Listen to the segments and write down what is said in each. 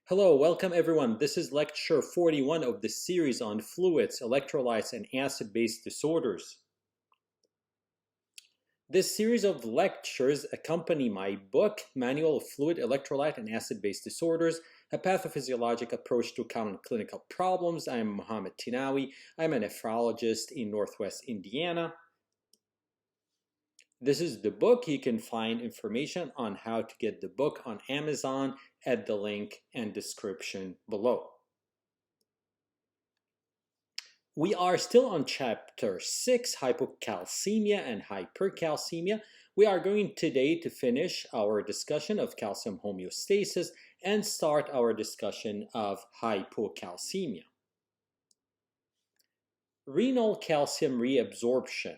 Hello, welcome everyone. This is lecture 41 of the series on fluids, electrolytes, and acid-base disorders. This series of lectures accompany my book, Manual of Fluid, Electrolyte, and Acid-Base Disorders, a pathophysiologic approach to common clinical problems. I am Mohammad Tinawi. I'm a nephrologist in Northwest Indiana. This is the book. You can find information on how to get the book on Amazon at the link and description below. We are still on chapter 6, hypocalcemia and hypercalcemia. We are going today to finish our discussion of calcium homeostasis and start our discussion of hypocalcemia. Renal calcium reabsorption.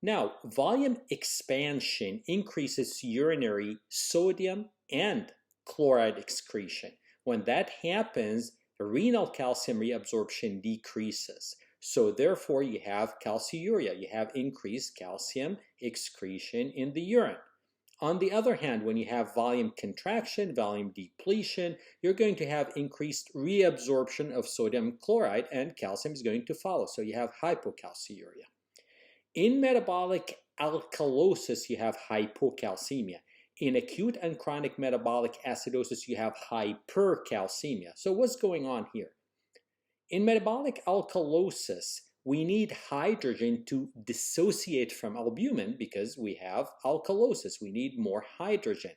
Now, volume expansion increases urinary sodium and chloride excretion. When that happens, renal calcium reabsorption decreases. So therefore, you have calciuria. You have increased calcium excretion in the urine. On the other hand, when you have volume contraction, volume depletion, you're going to have increased reabsorption of sodium chloride, and calcium is going to follow. So you have hypocalciuria. In metabolic alkalosis, you have hypocalcemia. In acute and chronic metabolic acidosis, you have hypercalcemia. So what's going on here? In metabolic alkalosis, we need hydrogen to dissociate from albumin because we have alkalosis. We need more hydrogen.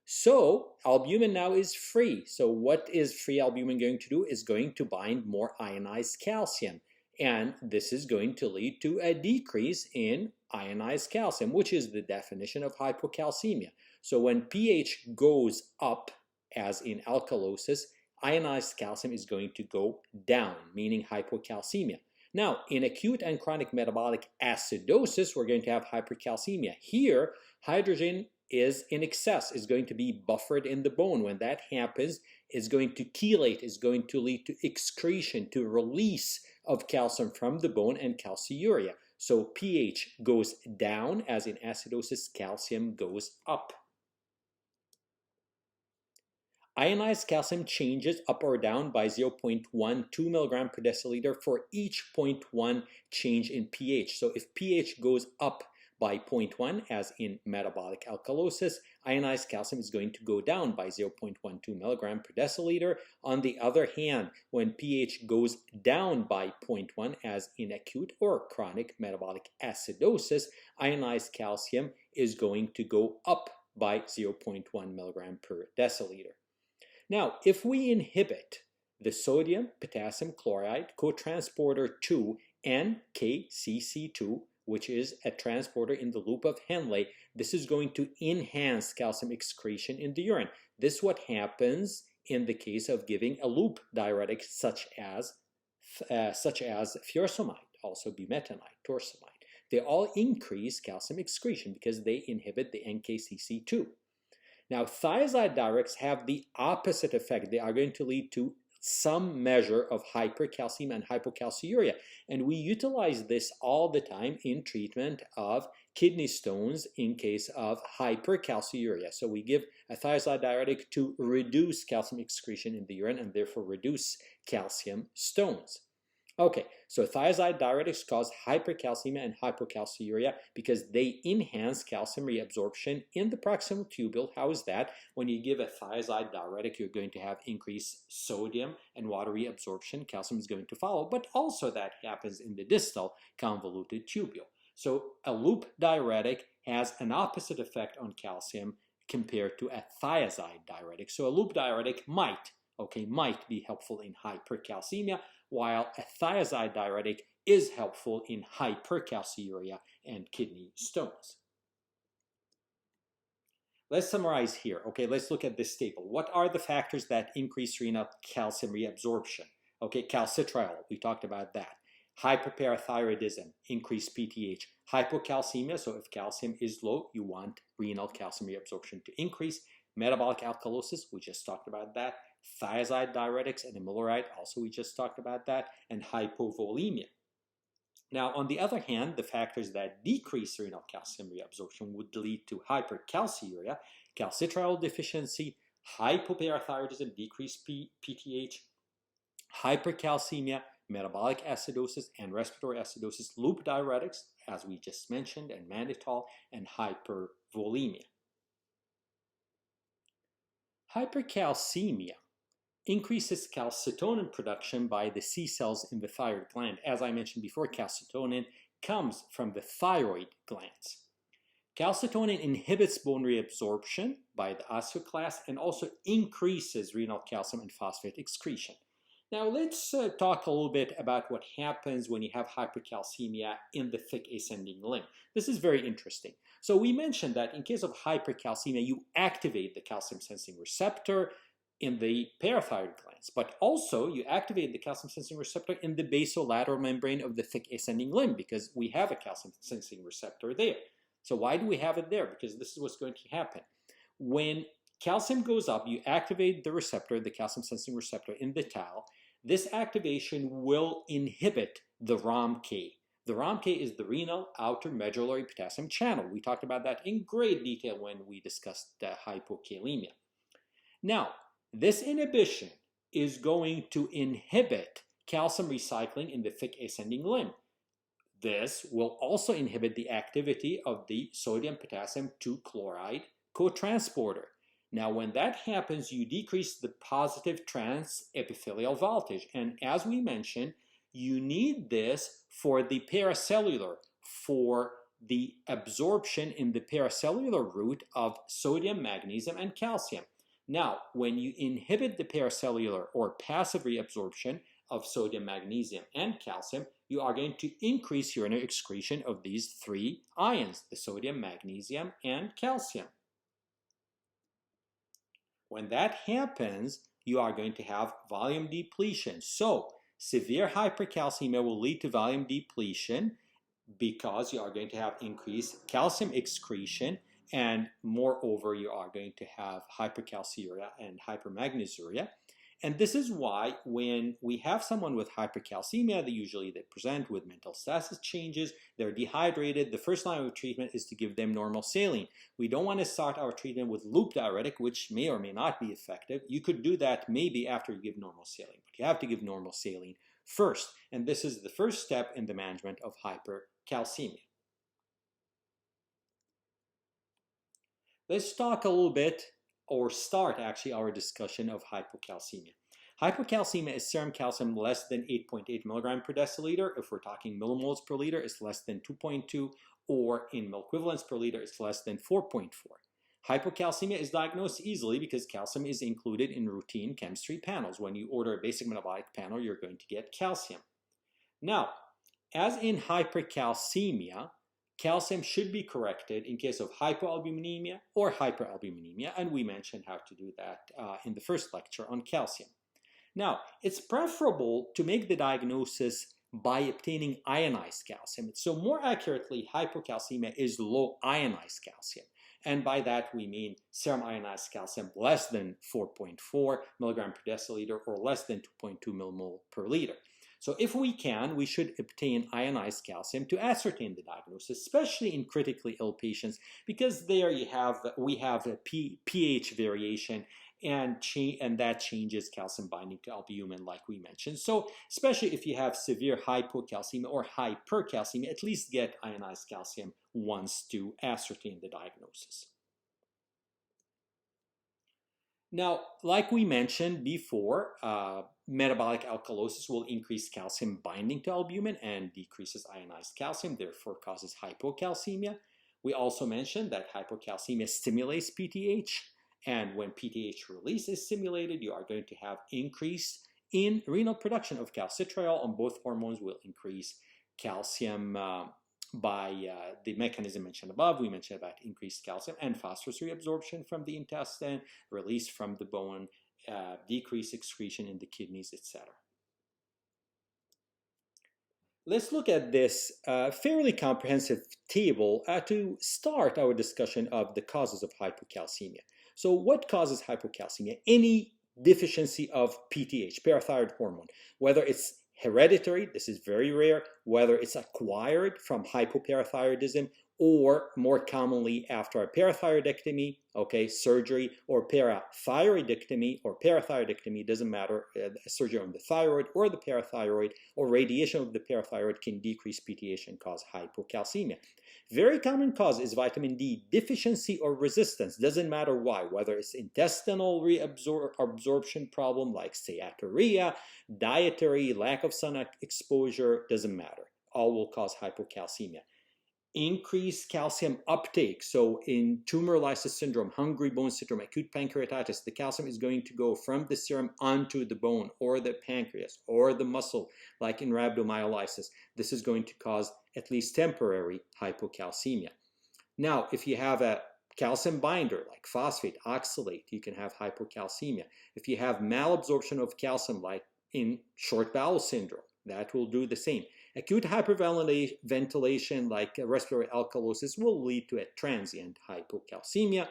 So albumin now is free. So what is free albumin going to do? Is going to bind more ionized calcium. And this is going to lead to a decrease in ionized calcium, which is the definition of hypocalcemia. So when pH goes up, as in alkalosis, ionized calcium is going to go down, meaning hypocalcemia. Now, in acute and chronic metabolic acidosis, we're going to have hypercalcemia. Here, hydrogen is in excess, is going to be buffered in the bone. When that happens, it's going to chelate, is going to lead to excretion, to release of calcium from the bone and calciuria. So pH goes down, as in acidosis, calcium goes up. Ionized calcium changes up or down by 0.12 milligram per deciliter for each 0.1 change in pH. So if pH goes up by 0.1, as in metabolic alkalosis, ionized calcium is going to go down by 0.12 milligram per deciliter. On the other hand, when pH goes down by 0.1, as in acute or chronic metabolic acidosis, ionized calcium is going to go up by 0.1 milligram per deciliter. Now, if we inhibit the sodium potassium chloride cotransporter 2 NKCC2, which is a transporter in the loop of Henle, this is going to enhance calcium excretion in the urine. This is what happens in the case of giving a loop diuretic such as furosemide, also bumetanide, torsemide. They all increase calcium excretion because they inhibit the NKCC2. Now, thiazide diuretics have the opposite effect. They are going to lead to some measure of hypercalcemia and hypocalciuria. And we utilize this all the time in treatment of kidney stones in case of hypercalciuria. So we give a thiazide diuretic to reduce calcium excretion in the urine and therefore reduce calcium stones. Okay, so thiazide diuretics cause hypercalcemia and hypocalciuria because they enhance calcium reabsorption in the proximal tubule. How is that? When you give a thiazide diuretic, you're going to have increased sodium and water reabsorption. Calcium is going to follow, but also that happens in the distal convoluted tubule. So a loop diuretic has an opposite effect on calcium compared to a thiazide diuretic. So a loop diuretic might be helpful in hypercalcemia, while a thiazide diuretic is helpful in hypercalciuria and kidney stones. Let's summarize here. Okay, let's look at this table. What are the factors that increase renal calcium reabsorption? Okay, calcitriol, we talked about that. Hyperparathyroidism, increased PTH. Hypocalcemia, so if calcium is low, you want renal calcium reabsorption to increase. Metabolic alkalosis, we just talked about that. Thiazide diuretics and amiloride, also we just talked about that. And hypovolemia. Now, on the other hand, the factors that decrease renal calcium reabsorption would lead to hypercalciuria, calcitriol deficiency, hypoparathyroidism, decreased PTH, hypercalcemia, metabolic acidosis, and respiratory acidosis, loop diuretics, as we just mentioned, and mannitol, and hypervolemia. Hypercalcemia increases calcitonin production by the C cells in the thyroid gland. As I mentioned before, calcitonin comes from the thyroid glands. Calcitonin inhibits bone reabsorption by the osteoclast and also increases renal calcium and phosphate excretion. Now let's talk a little bit about what happens when you have hypercalcemia in the thick ascending limb. This is very interesting. So we mentioned that in case of hypercalcemia, you activate the calcium sensing receptor in the parathyroid glands, but also you activate the calcium sensing receptor in the basolateral membrane of the thick ascending limb because we have a calcium sensing receptor there. So why do we have it there? Because this is what's going to happen. When calcium goes up, you activate the receptor, the calcium sensing receptor in the tau. This activation will inhibit the ROMK. The ROMK is the renal outer medullary potassium channel. We talked about that in great detail when we discussed hypokalemia. Now, this inhibition is going to inhibit calcium recycling in the thick ascending limb. This will also inhibit the activity of the sodium-potassium 2-chloride cotransporter. Now, when that happens, you decrease the positive transepithelial voltage. And as we mentioned, you need this for the paracellular, for the absorption in the paracellular route of sodium, magnesium, and calcium. Now, when you inhibit the paracellular or passive reabsorption of sodium, magnesium, and calcium, you are going to increase urinary excretion of these three ions, the sodium, magnesium, and calcium. When that happens, you are going to have volume depletion. So, severe hypercalcemia will lead to volume depletion because you are going to have increased calcium excretion, and moreover, you are going to have hypercalciuria and hypermagnesiuria. And this is why when we have someone with hypercalcemia, they present with mental status changes, they're dehydrated. The first line of treatment is to give them normal saline. We don't want to start our treatment with loop diuretic, which may or may not be effective. You could do that maybe after you give normal saline, but you have to give normal saline first. And this is the first step in the management of hypercalcemia. Let's talk a little bit, or start actually our discussion of hypocalcemia. Hypocalcemia is serum calcium less than 8.8 milligram per deciliter. If we're talking millimoles per liter, it's less than 2.2, or in mil equivalents per liter, it's less than 4.4. Hypocalcemia is diagnosed easily because calcium is included in routine chemistry panels. When you order a basic metabolic panel, you're going to get calcium. Now, as in hypercalcemia, calcium should be corrected in case of hypoalbuminemia or hyperalbuminemia, and we mentioned how to do that in the first lecture on calcium. Now, it's preferable to make the diagnosis by obtaining ionized calcium. So more accurately, hypocalcemia is low ionized calcium. And by that we mean serum ionized calcium less than 4.4 milligram per deciliter or less than 2.2 millimole per liter. So if we can, we should obtain ionized calcium to ascertain the diagnosis, especially in critically ill patients, because there we have a pH variation, and that changes calcium binding to albumin, like we mentioned. So especially if you have severe hypocalcemia or hypercalcemia, at least get ionized calcium once to ascertain the diagnosis. Now, like we mentioned before, metabolic alkalosis will increase calcium binding to albumin and decreases ionized calcium, therefore causes hypocalcemia. We also mentioned that hypocalcemia stimulates PTH, and when PTH release is stimulated, you are going to have increase in renal production of calcitriol, and both hormones will increase calcium by the mechanism mentioned above. We mentioned about increased calcium and phosphorus reabsorption from the intestine, release from the bone, decreased excretion in the kidneys, etc. Let's look at this fairly comprehensive table to start our discussion of the causes of hypocalcemia. So what causes hypocalcemia? Any deficiency of PTH, parathyroid hormone, whether it's hereditary, this is very rare, whether it's acquired from hypoparathyroidism, or more commonly after a parathyroidectomy, okay, surgery, or parathyroidectomy or parathyroidectomy, doesn't matter, surgery on the thyroid or the parathyroid, or radiation of the parathyroid can decrease PTH and cause hypocalcemia. Very common cause is vitamin D deficiency or resistance. Doesn't matter why, whether it's intestinal reabsorption problem like steatorrhea, dietary, lack of sun exposure, doesn't matter. All will cause hypocalcemia. Increased calcium uptake. So in tumor lysis syndrome, hungry bone syndrome, acute pancreatitis, the calcium is going to go from the serum onto the bone or the pancreas or the muscle, like in rhabdomyolysis. This is going to cause at least temporary hypocalcemia. Now, if you have a calcium binder like phosphate, oxalate, you can have hypocalcemia. If you have malabsorption of calcium like in short bowel syndrome, that will do the same. Acute hyperventilation like respiratory alkalosis will lead to a transient hypocalcemia.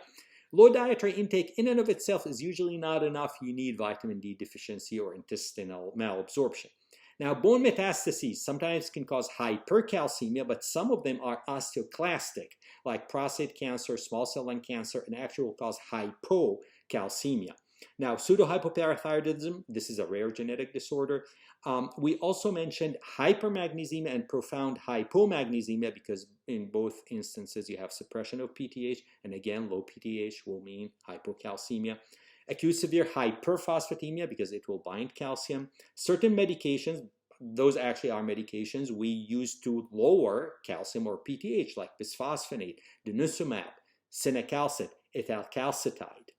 Low dietary intake in and of itself is usually not enough. You need vitamin D deficiency or intestinal malabsorption. Now, bone metastases sometimes can cause hypercalcemia, but some of them are osteoclastic, like prostate cancer, small cell lung cancer, and actually will cause hypocalcemia. Now, pseudohypoparathyroidism, this is a rare genetic disorder. We also mentioned hypermagnesemia and profound hypomagnesemia because in both instances you have suppression of PTH, and again, low PTH will mean hypocalcemia. Acute severe hyperphosphatemia because it will bind calcium. Certain medications, those actually are medications we use to lower calcium or PTH, like bisphosphonate, denosumab, cinacalcet, ethelcalcetide.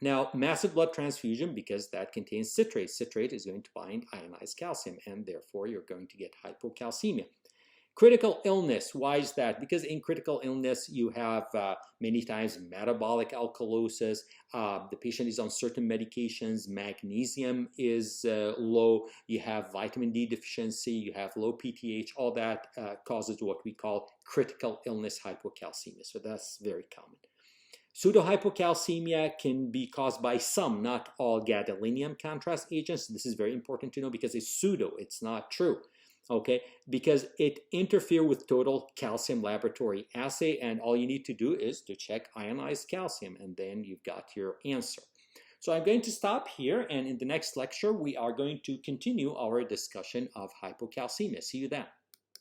Now, massive blood transfusion, because that contains citrate. Citrate is going to bind ionized calcium, and therefore you're going to get hypocalcemia. Critical illness, why is that? Because in critical illness, you have many times metabolic alkalosis. The patient is on certain medications. Magnesium is low. You have vitamin D deficiency. You have low PTH. All that causes what we call critical illness hypocalcemia. So that's very common. Pseudohypocalcemia can be caused by some, not all, gadolinium contrast agents. This is very important to know because it's pseudo, it's not true, okay? Because it interferes with total calcium laboratory assay, and all you need to do is to check ionized calcium, and then you've got your answer. So I'm going to stop here, and in the next lecture, we are going to continue our discussion of hypocalcemia. See you then.